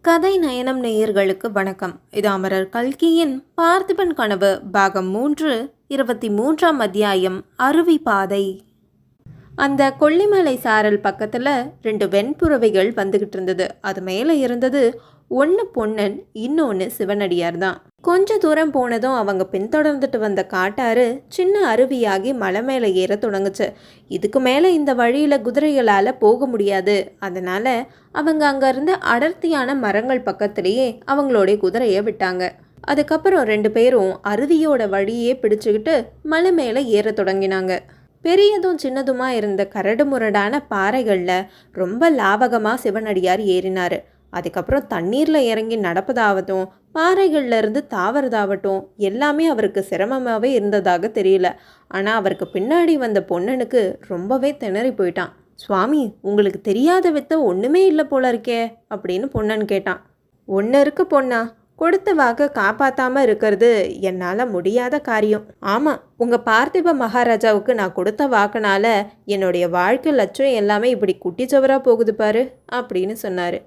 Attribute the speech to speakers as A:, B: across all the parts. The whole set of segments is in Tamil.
A: கதை நயனம் நேயர்களுக்கு வணக்கம். இது அமரர் கல்கியின் பார்த்திபன் கனவு பாகம் 3 23ஆம் அத்தியாயம் அருவி பாதை. அந்த கொல்லிமலை சாரல் பக்கத்தில் 2 வெண்புறவைகள் வந்துக்கிட்டு இருந்தது. அது மேலே இருந்தது ஒன்று பொன்னன், இன்னொன்று சிவனடியார் தான். கொஞ்ச தூரம் போனதும் அவங்க பின்தொடர்ந்துட்டு வந்த காட்டாறு சின்ன அருவியாகி மலை மேலே ஏற தொடங்குச்சு. இதுக்கு மேலே இந்த வழியில் குதிரைகளால் போக முடியாது. அதனால் அவங்க அங்கேருந்து அடர்த்தியான மரங்கள் பக்கத்துலேயே அவங்களுடைய குதிரையை விட்டாங்க. அதுக்கப்புறம் 2 பேரும் அருவியோட வழியே பிடிச்சுக்கிட்டு மலை மேலே ஏற தொடங்கினாங்க. பெரியதும் சின்னதுமா இருந்த கரடு முரடான பாறைகளில் ரொம்ப லாவகமாக சிவனடியார் ஏறினார். அதுக்கப்புறம் தண்ணீரில் இறங்கி நடப்பதாகட்டும், பாறைகளில் இருந்து தாவறதாகட்டும் எல்லாமே அவருக்கு சிரமமாகவே இருந்ததாக தெரியல. ஆனால் அவருக்கு பின்னாடி வந்த பொன்னனுக்கு ரொம்பவே திணறி போயிட்டான். சுவாமி, உங்களுக்கு தெரியாத வித்த ஒன்றுமே இல்லை போல இருக்கே அப்படின்னு பொன்னன் கேட்டான். ஒன்று இருக்கு பொண்ணா, கொடுத்த வாக்கை காப்பாற்றாமல் இருக்கிறது என்னால் முடியாத காரியம். ஆமாம், உங்கள் பார்த்திப மகாராஜாவுக்கு நான் கொடுத்த வாக்குனால என்னுடைய வாழ்க்கை லட்சம் எல்லாமே இப்படி குட்டிச்சவராக போகுது பாரு அப்படின்னு சொன்னார்.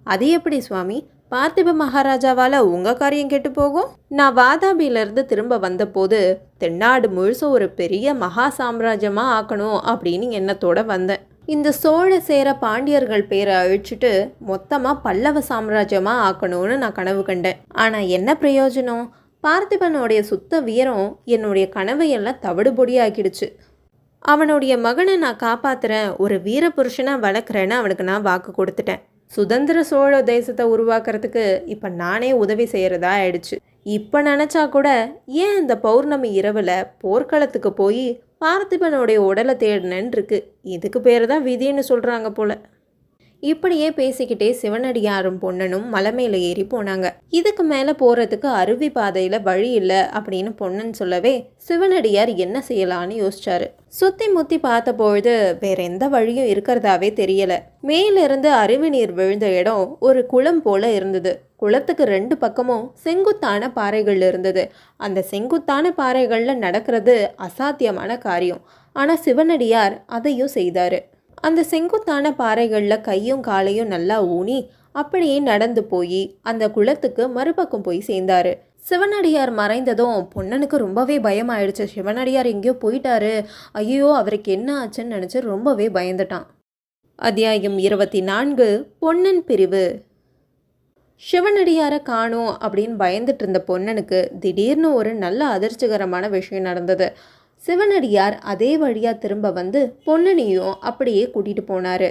A: அது எப்படி சுவாமி, பார்த்திப மகாராஜாவால் உங்கள் காரியம் கெட்டு போகும்? நான் வாதாபியிலேருந்து திரும்ப வந்தபோது தென்னாடு முழுசும் ஒரு பெரிய மகா சாம்ராஜ்யமாக ஆக்கணும் அப்படின்னு எண்ணத்தோடு வந்தேன். இந்த சோழ சேர பாண்டியர்கள் பேரை அழிச்சிட்டு மொத்தமாக பல்லவ சாம்ராஜ்யமாக ஆக்கணும்னு நான் கனவு கண்டேன். ஆனால் என்ன பிரயோஜனம்? பார்த்திபனுடைய சுத்த வீரம் என்னுடைய கனவையெல்லாம் தவிடுபொடி ஆக்கிடுச்சு. அவனுடைய மகனை நான் காப்பாற்றுறேன், ஒரு வீர புருஷனாக வளர்க்குறேன்னு அவனுக்கு நான் வாக்கு கொடுத்துட்டேன். சுதந்திர சோழ தேசத்தை உருவாக்குறதுக்கு இப்போ நானே உதவி செய்கிறதா ஆயிடுச்சு. இப்போ நினச்சா கூட ஏன் இந்த பௌர்ணமி இரவில் போர்க்களத்துக்கு போய் பார்த்திபனுடைய உடலை தேடினேன்னு இருக்கு. இதுக்கு பேர் தான் விதின்னு சொல்கிறாங்க போல. இப்படியே பேசிக்கிட்டே சிவனடியாரும் பொன்னனும் மலை மேலே ஏறி போனாங்க. இதுக்கு மேலே போகிறதுக்கு அருவி பாதையில் வழி இல்லை அப்படின்னு பொன்னன் சொல்லவே சிவனடியார் என்ன செய்யலான்னு யோசிச்சாரு. சுற்றி முத்தி பார்த்த பொழுது வேற எந்த வழியும் இருக்கிறதாவே தெரியல. மேலிருந்து அருவி நீர் விழுந்த இடம் ஒரு குளம் போல இருந்தது. குளத்துக்கு 2 பக்கமும் செங்குத்தான பாறைகள் இருந்தது. அந்த செங்குத்தான பாறைகளில் நடக்கிறது அசாத்தியமான காரியம். ஆனால் சிவனடியார் அதையும் செய்தார். அந்த செங்குத்தான பாறைகளில் கையும் காலையும் நல்லா ஊனி அப்படியே நடந்து போய் அந்த குளத்துக்கு மறுபக்கம் போய் சேர்ந்தாரு. சிவனடியார் மறைந்ததும் பொன்னனுக்கு ரொம்பவே பயமாயிடுச்சு. சிவனடியார் எங்கேயோ போயிட்டாரு, ஐயோ அவருக்கு என்ன ஆச்சுன்னு நினச்சி ரொம்பவே பயந்துட்டான். அத்தியாயம் 24 பொன்னன் பிரிவு. சிவனடியாரை காணோம் அப்படின்னு பயந்துட்டு இருந்த பொன்னனுக்கு திடீர்னு ஒரு நல்ல அதிர்ச்சிகரமான விஷயம் நடந்தது. சிவனடியார் அதே வழியாக திரும்ப வந்து பொன்னனையும் அப்படியே கூட்டிகிட்டு போனார்.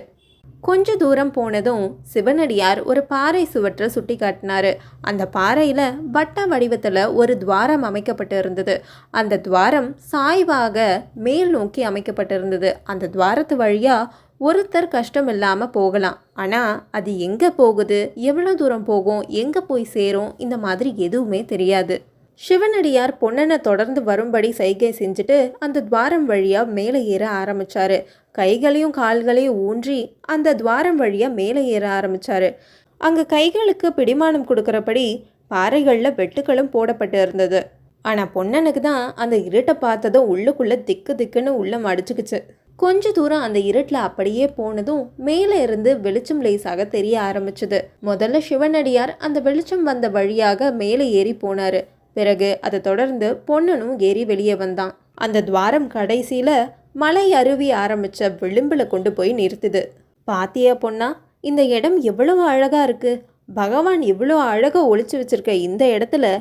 A: கொஞ்ச தூரம் போனதும் சிவனடியார் ஒரு பாறை சுவற்றை சுட்டி காட்டினார். அந்த பாறையில் வட்ட வடிவத்தில் ஒரு துவாரம் அமைக்கப்பட்டு இருந்தது. அந்த துவாரம் சாய்வாக மேல் நோக்கி அமைக்கப்பட்டிருந்தது. அந்த துவாரத்து வழியாக ஒருத்தர் கஷ்டம் இல்லாமல் போகலாம். ஆனால் அது எங்கே போகுது, எவ்வளோ தூரம் போகும், எங்கே போய் சேரும், இந்த மாதிரி எதுவுமே தெரியாது. சிவனடியார் பொன்னனை தொடர்ந்து வரும்படி சைகை செஞ்சுட்டு அந்த துவாரம் வழியாக மேலே ஏற ஆரம்பித்தார். கைகளையும் கால்களையும் ஊன்றி அந்த துவாரம் வழியாக மேலே ஏற ஆரம்பித்தார். அங்கே கைகளுக்கு பிடிமானம் கொடுக்குறபடி பாறைகளில் வெட்டுக்களும் போடப்பட்டு இருந்தது. ஆனால் பொன்னனுக்கு தான் அந்த இருட்டை பார்த்ததும் உள்ளுக்குள்ளே திக்கு திக்குன்னு உள்ளே மடிச்சுக்குச்சு. கொஞ்ச தூரம் அந்த இருட்டில் அப்படியே போனதும் மேலே இருந்து வெளிச்சம் லேசாக தெரிய ஆரம்பிச்சுது. முதல்ல சிவனடியார் அந்த வெளிச்சம் வந்த வழியாக மேலே ஏறி போனார். பிறகு அதை தொடர்ந்து பொன்னனும் ஏறி வெளியே வந்தான். அந்த துவாரம் கடைசியில் மலை அருவி ஆரம்பித்த விளிம்பில் கொண்டு போய் நிறுத்துது. பாத்தியா பொன்னா, இந்த இடம் எவ்வளவு அழகாக இருக்குது. பகவான் இவ்வளோ அழகாக ஒளிச்சு வச்சிருக்க இந்த இடத்துல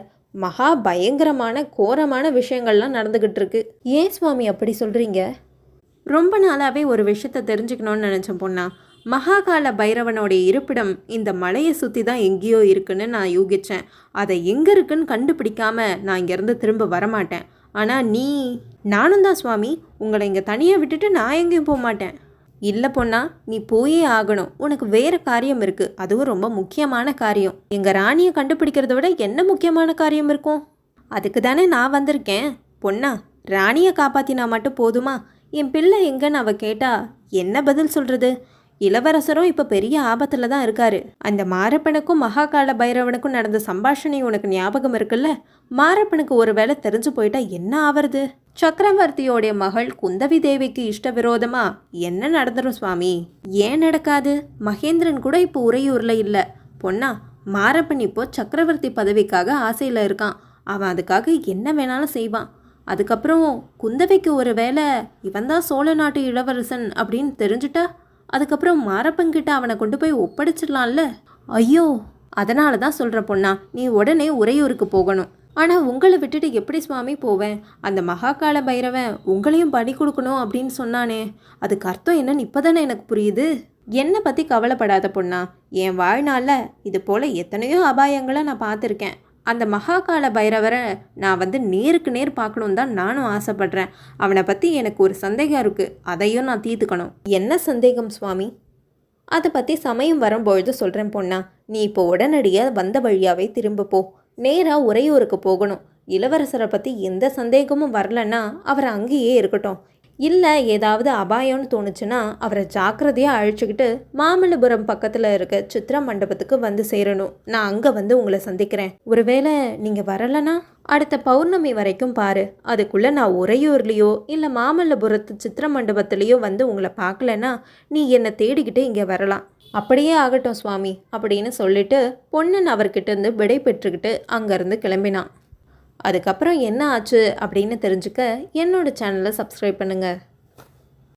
A: மகா பயங்கரமான கோரமான விஷயங்கள்லாம் நடந்துக்கிட்டு இருக்கு. ஏன் சுவாமி அப்படி சொல்கிறீங்க? ரொம்ப நாளாகவே ஒரு விஷயத்தை தெரிஞ்சுக்கணும்னு நினச்சேன் பொண்ணா. மகாகால பைரவனுடைய இருப்பிடம் இந்த மலையை சுற்றி தான் எங்கேயோ இருக்குன்னு நான் யூகித்தேன். அதை எங்கே இருக்குன்னு கண்டுபிடிக்காம நான் இங்கேருந்து திரும்ப வரமாட்டேன். ஆனால் நானும் தான் சுவாமி, உங்களை இங்கே தனியாக விட்டுட்டு நான் எங்கேயும் போக மாட்டேன். இல்லை பொண்ணா, நீ போயே ஆகணும். உனக்கு வேறு காரியம் இருக்குது, அதுவும் ரொம்ப முக்கியமான காரியம். எங்கள் ராணியை கண்டுபிடிக்கிறத விட என்ன முக்கியமான காரியம் இருக்கும்? அதுக்கு தானே நான் வந்திருக்கேன். பொண்ணா, ராணியை காப்பாற்றினா மட்டும் போதுமா? என் பிள்ளை எங்கன்னு அவள் கேட்டா என்ன பதில் சொல்கிறது? இளவரசரும் இப்போ பெரிய ஆபத்தில் தான் இருக்காரு. அந்த மாரப்பனுக்கும் மகாகால பைரவனுக்கும் நடந்த சம்பாஷணை உனக்கு ஞாபகம் இருக்குல்ல? மாரப்பனுக்கு ஒரு வேளை தெரிஞ்சு போயிட்டா என்ன ஆவறது? சக்கரவர்த்தியோடைய மகள் குந்தவி தேவிக்கு இஷ்ட விரோதமா என்ன நடந்துரும் சுவாமி? ஏன் நடக்காது? மகேந்திரன் கூட இப்போ உறையூரில் இல்லை. பொன்னா, மாரப்பன் இப்போ சக்கரவர்த்தி பதவிக்காக ஆசையில் இருக்கான். அவன் அதுக்காக என்ன வேணாலும் செய்வான். அதுக்கப்புறம் குந்தவைக்கு ஒரு வேளை இவன் தான் சோழ நாட்டு இளவரசன் அப்படின்னு தெரிஞ்சுட்டா, அதுக்கப்புறம் மாரப்பன்கிட்ட அவனை கொண்டு போய் ஒப்படைச்சிடலாம்ல. ஐயோ, அதனால தான் சொல்கிற பொண்ணா, நீ உடனே உறையூருக்கு போகணும். ஆனால் உங்களை விட்டுட்டு எப்படி சுவாமி போவேன்? அந்த மகாகால பைரவன் உங்களையும் பலி கொடுக்கணும் அப்படின்னு சொன்னானே, அதுக்கு அர்த்தம் என்னன்னு இப்போதானே எனக்கு புரியுது. என்னை பற்றி கவலைப்படாத பொண்ணா, என் வாழ்நாளில் இது போல் எத்தனையோ அபாயங்களை நான் பார்த்துருக்கேன். அந்த மகாகால பைரவரை நான் நேருக்கு நேர் பார்க்கணும் தான் நானும் ஆசைப்படுறேன். அவனை பற்றி எனக்கு ஒரு சந்தேகம் இருக்குது, அதையும் நான் தீர்த்துக்கணும். என்ன சந்தேகம் சுவாமி? அதை பற்றி சமயம் வரும்பொழுது சொல்கிறேன் பொண்ணா. நீ இப்போ உடனடியாக வந்த வழியாகவே திரும்ப போ. நேராக உறையூருக்கு போகணும். இளவரசரை பற்றி எந்த சந்தேகமும் வரலன்னா அவர் அங்கேயே இருக்கட்டும். இல்லை ஏதாவது அபாயம்னு தோணுச்சுன்னா அவரை ஜாக்கிரதையாக அழைச்சிக்கிட்டு மாமல்லபுரம் பக்கத்தில் இருக்க சித்ரா மண்டபத்துக்கு வந்து சேரணும். நான் அங்கே உங்களை சந்திக்கிறேன். ஒருவேளை நீங்கள் வரலைன்னா அடுத்த பௌர்ணமி வரைக்கும் பாரு. அதுக்குள்ளே நான் உறையூர்லேயோ இல்லை மாமல்லபுரத்து சித்ரா மண்டபத்துலேயோ உங்களை பார்க்கலன்னா நீ என்னை தேடிக்கிட்டு இங்கே வரலாம். அப்படியே ஆகட்டும் சுவாமி அப்படின்னு சொல்லிட்டு பொன்னன் அவர்கிட்ட விடை பெற்றுக்கிட்டு அங்கேருந்து கிளம்பினான். அதுக்கப்புறம் என்ன ஆச்சு அப்படின்னு தெரிஞ்சுக்க என்னோட சேனலை சப்ஸ்கிரைப் பண்ணுங்கள்.